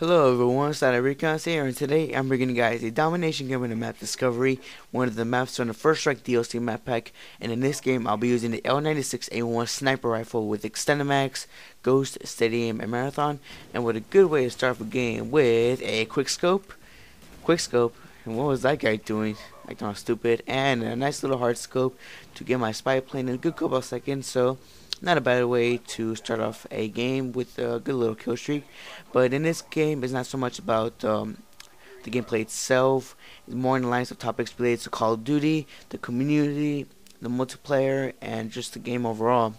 Hello everyone, it's Recon here, and today I'm bringing you guys a domination game in the map Discovery, one of the maps from the First Strike DLC map pack, and in this game I'll be using the L96A1 sniper rifle with extended mags, ghost, steady aim, and marathon, and with a good way to start the game with a quick scope, and what was that guy doing? Acting all stupid, and a nice little hard scope to get my spy plane in a good couple of seconds, so not a bad way to start off a game with a good little kill streak. But in this game, it's not so much about the gameplay itself. It's more in the lines of topics related to Call of Duty, the community, the multiplayer, and just the game overall.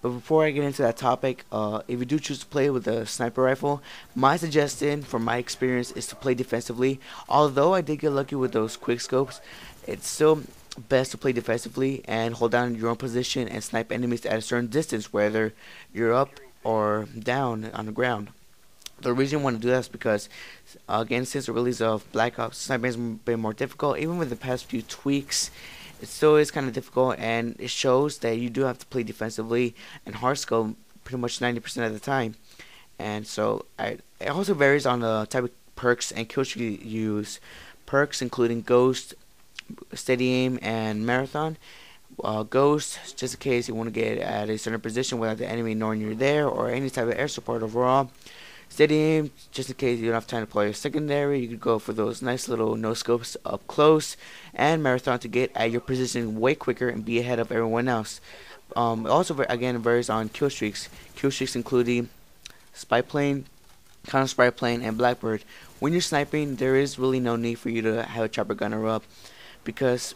But before I get into that topic, if you do choose to play with a sniper rifle, my suggestion from my experience is to play defensively. Although I did get lucky with those quick scopes, it's still best to play defensively and hold down your own position and snipe enemies at a certain distance, whether you're up or down on the ground. The reason I want to do that is because, again, since the release of Black Ops, sniping has been more difficult. Even with the past few tweaks, it still is kind of difficult, and it shows that you do have to play defensively and hard scope pretty much 90% of the time. And so it also varies on the type of perks and kills you use. Perks including Ghost, Steady Aim, and Marathon. Ghost, just in case you want to get at a certain position without the enemy knowing you're there, or any type of air support overall. Steady Aim, just in case you don't have time to play your secondary, you could go for those nice little no scopes up close. And Marathon to get at your position way quicker and be ahead of everyone else. Also, again, varies on kill streaks. Kill streaks including Spy Plane, Counter Spy Plane, and Blackbird. When you're sniping, there is really no need for you to have a chopper gunner up, because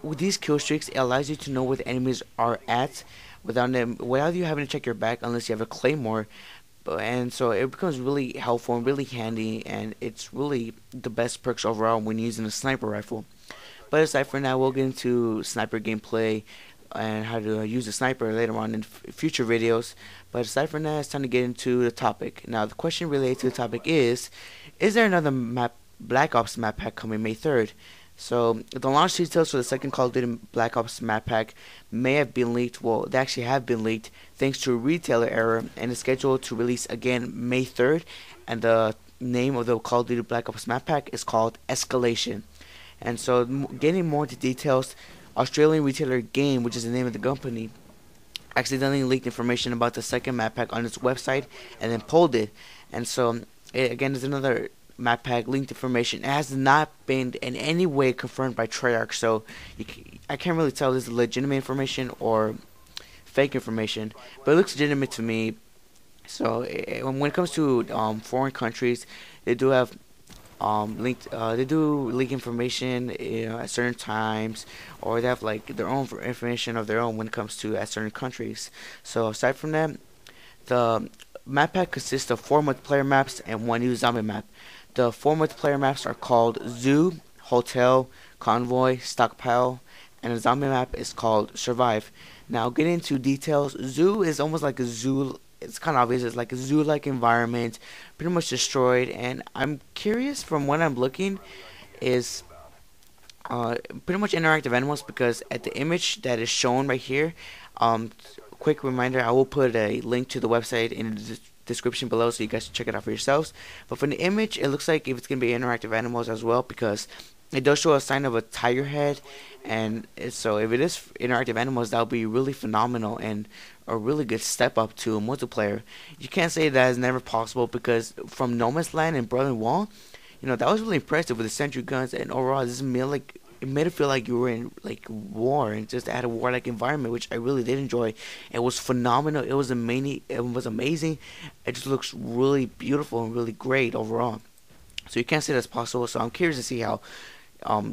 with these kill streaks, it allows you to know where the enemies are at without you having to check your back unless you have a claymore. And so it becomes really helpful and really handy, and it's really the best perks overall when using a sniper rifle. But aside from that, we'll get into sniper gameplay and how to use a sniper later on in future videos. But aside from that, it's time to get into the topic. Now, the question related to the topic is there another Black Ops map pack coming May 3rd? So, the launch details for the second Call of Duty Black Ops map pack may have been leaked. Well, they actually have been leaked thanks to a retailer error, and is scheduled to release again May 3rd. And the name of the Call of Duty Black Ops map pack is called Escalation. And so, getting more into details, Australian retailer Game, which is the name of the company, accidentally leaked information about the second map pack on its website and then pulled it. And so, again, there's another map pack linked information. It has not been in any way confirmed by Treyarch, so I can't really tell if this is legitimate information or fake information, but it looks legitimate to me. So when it comes to foreign countries, they do have they do leak information, at certain times, or they have like their own information of their own when it comes to at certain countries. So aside from that, the map pack consists of 4 multiplayer maps and 1 new zombie map. The 4 multiplayer maps are called Zoo, Hotel, Convoy, Stockpile, and the zombie map is called Survive. Now, getting into details, Zoo is almost like a zoo. It's kind of obvious. It's like a zoo-like environment, pretty much destroyed. And I'm curious, from what I'm looking, is pretty much interactive animals, because at the image that is shown right here, quick reminder, I will put a link to the website in the description below so you guys can check it out for yourselves. But from the image, it looks like if it's going to be interactive animals as well, because it does show a sign of a tiger head. And so if it is interactive animals, that would be really phenomenal and a really good step up to a multiplayer. You can't say that is never possible, because from No Man's Land and Berlin Wall, that was really impressive with the sentry guns, and overall this it made it feel like you were in like war, and just had a warlike environment, which I really did enjoy. It was phenomenal. It was amazing. It just looks really beautiful and really great overall. So you can't say that's possible. So I'm curious to see how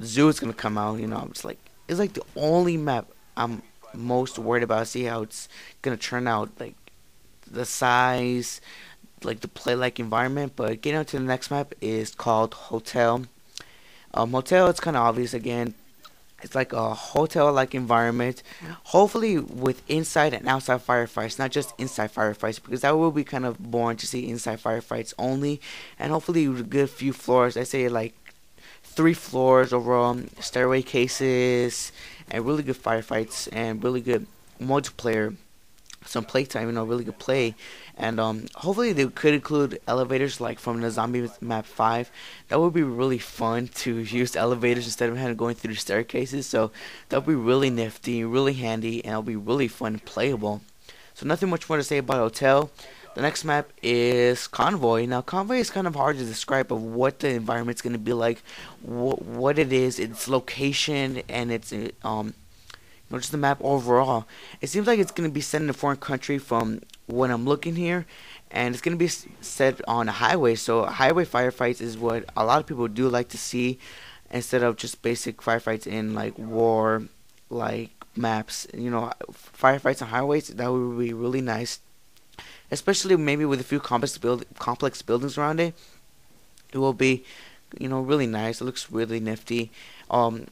Zoo is gonna come out. It's like the only map I'm most worried about. See how it's gonna turn out, like the size, like the play-like environment. But getting on to the next map is called Hotel. Hotel, it's kind of obvious again. It's like a hotel-like environment, hopefully with inside and outside firefights, not just inside firefights, because that will be kind of boring to see inside firefights only. And hopefully with a good few floors, I say like 3 floors overall, stairway cases, and really good firefights and really good multiplayer some playtime, really good play. And hopefully they could include elevators like from the Zombie Map 5. That would be really fun to use elevators instead of having going through the staircases. So that would be really nifty, really handy, and it'll be really fun and playable. So nothing much more to say about Hotel. The next map is Convoy. Now Convoy is kind of hard to describe of what the environment's going to be like, what it is, its location, and its just the map overall. It seems like it's going to be set in a foreign country from what I'm looking here, and it's going to be set on a highway. So highway firefights is what a lot of people do like to see instead of just basic firefights in like war like maps. Firefights on highways, that would be really nice, especially maybe with a few complex buildings around it. It will be really nice. It looks really nifty. Um,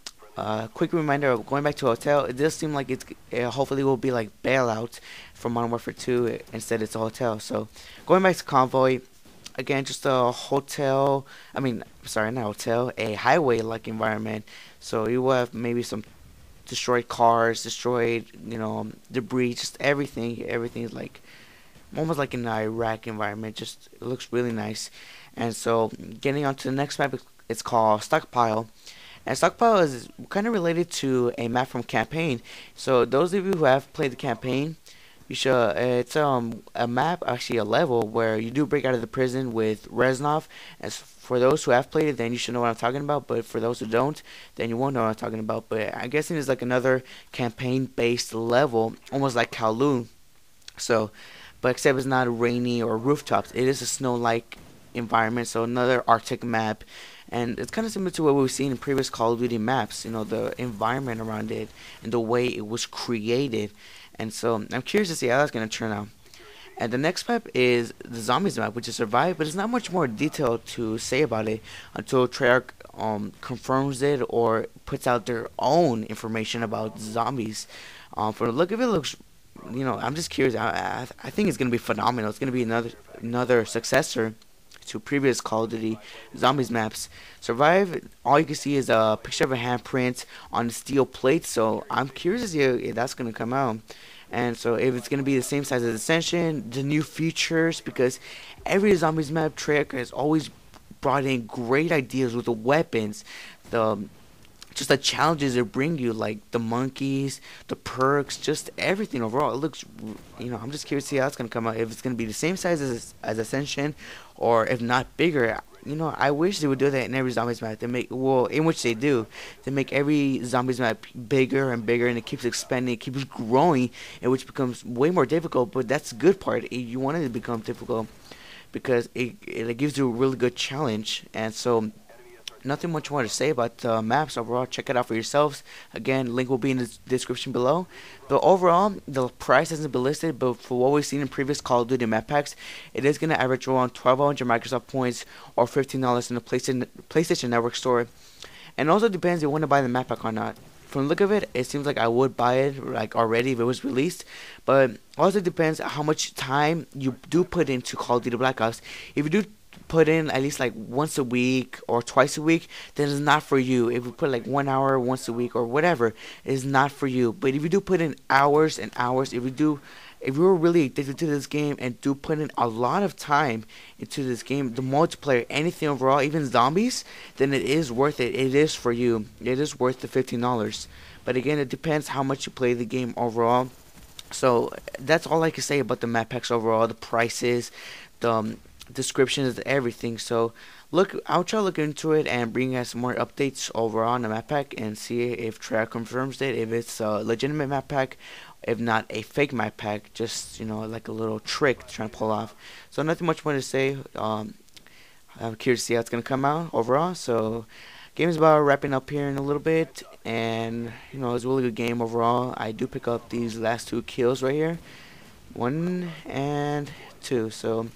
quick reminder of going back to Hotel. It does seem like hopefully will be like Bailout from Modern Warfare 2. Instead, it's a hotel. So going back to Convoy, again, just a hotel. I mean, sorry, not hotel. A highway-like environment. So you will have maybe some destroyed cars, destroyed debris, just everything. Everything is like almost like an Iraq environment. Just it looks really nice. And so getting on to the next map, it's called Stockpile. And Stockpile is kind of related to a map from Campaign. So those of you who have played the campaign, you should. It's a map, actually a level where you do break out of the prison with Reznov. As for those who have played it, then you should know what I'm talking about. But for those who don't, then you won't know what I'm talking about. But I'm guessing it's like another campaign-based level, almost like Kowloon. So, but except it's not rainy or rooftops. It is a snow-like environment. So another Arctic map. And it's kind of similar to what we've seen in previous Call of Duty maps, the environment around it and the way it was created. And so I'm curious to see how that's going to turn out. And the next map is the Zombies map, which is Survive, but there's not much more detail to say about it until Treyarch confirms it or puts out their own information about zombies. From the look of it, looks, I'm just curious. I think it's going to be phenomenal. It's going to be another successor to previous Call of Duty Zombies maps. Survive, all you can see is a picture of a handprint on steel plate, so I'm curious to see if that's going to come out. And so if it's going to be the same size as Ascension, the new features, because every Zombies map Treyarch has always brought in great ideas with the weapons, just the challenges they bring you, like the monkeys, the perks, just everything overall. It looks, I'm just curious to see how it's going to come out. If it's going to be the same size as Ascension, or if not bigger. I wish they would do that in every Zombies map. In which they do. They make every Zombies map bigger and bigger, and it keeps expanding, it keeps growing, and which becomes way more difficult. But that's the good part. You want it to become difficult because it gives you a really good challenge. And so nothing much more to say about the maps overall. Check it out for yourselves. Again, link will be in the description below. But overall, the price hasn't been listed, but for what we've seen in previous Call of Duty map packs, it is going to average around 1,200 Microsoft points or $15 in the PlayStation Network store. And it also depends if you want to buy the map pack or not. From the look of it, it seems like I would buy it like already if it was released. But also depends how much time you do put into Call of Duty Black Ops. If you do put in at least like once a week or twice a week, then it's not for you. If you put like 1 hour once a week or whatever, it's not for you. But if you do put in hours and hours, if you're really addicted to this game and do put in a lot of time into this game, the multiplayer, anything overall, even zombies, then it is worth it. It is for you. It is worth the $15. But again, it depends how much you play the game overall. So that's all I can say about the map packs overall, the prices, the descriptions, everything. So I'll try to look into it and bring you guys some more updates over on the map pack and see if Treyarch confirms it, if it's a legitimate map pack, if not a fake map pack, just like a little trick to try to pull off. So nothing much more to say. I'm curious to see how it's gonna come out overall. So game is about wrapping up here in a little bit, and it's a really good game overall. I do pick up these last 2 kills right here, 1 and 2. So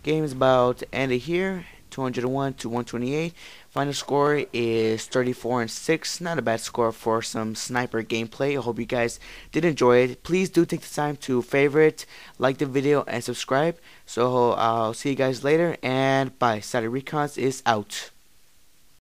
game is about ended here, 201 to 128. Final score is 34-6. Not a bad score for some sniper gameplay. I hope you guys did enjoy it. Please do take the time to favorite, like the video, and subscribe. So I'll see you guys later, and bye. Saturday Recons is out.